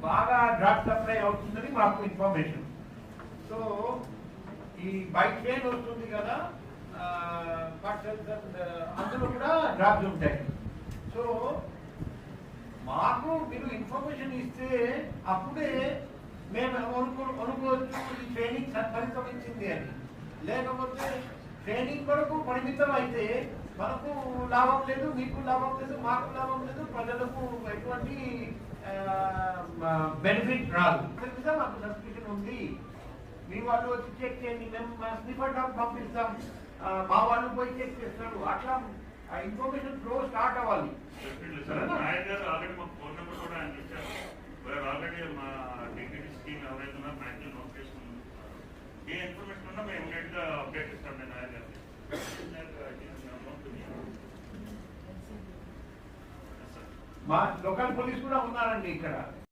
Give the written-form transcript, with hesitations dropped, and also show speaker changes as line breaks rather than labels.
బాగా drug supply అవుతుందని మాకు ఇన్ఫర్మేషన్. సో ఈ బైక్ ట్రైన్ వస్తుంది కదా, అందులో కూడా డ్రగ్స్ ఉంటాయి. సో మాకు మీరు ఇన్ఫర్మేషన్ ఇస్తే అప్పుడే మేము అనుకోవచ్చు ఈ ట్రైనింగ్ సత్ఫలితం ఇచ్చింది అని. లేకపోతే ట్రైనింగ్ కొరకు పరిమితం అయితే మనకు లాభం లేదు, మీకు లాభం లేదు, మాకు లాభం లేదు, ప్రజలకు ఎటువంటి బెనిఫిట్ రాదు. మాకు సబ్స్క్రిప్షన్ ఉంది, మీ వాళ్ళు వచ్చి చెక్ చేయండి, మేము స్నిఫర్ డాగ్ పంపిస్తాం, మా వాళ్ళు పోయి చెక్ చేస్తారు. అట్లా ఇన్ఫర్మేషన్ ఫ్లో స్టార్ట్ అవ్వాలి.
ఏ ఇన్ఫర్మేషన్ ఉన్నా మేము ఇమీడియట్గా అప్డేట్ ఇస్తాం. నేను ఆయన
మా లోకల్ పోలీస్ కూడా ఉన్నారండి ఇక్కడ.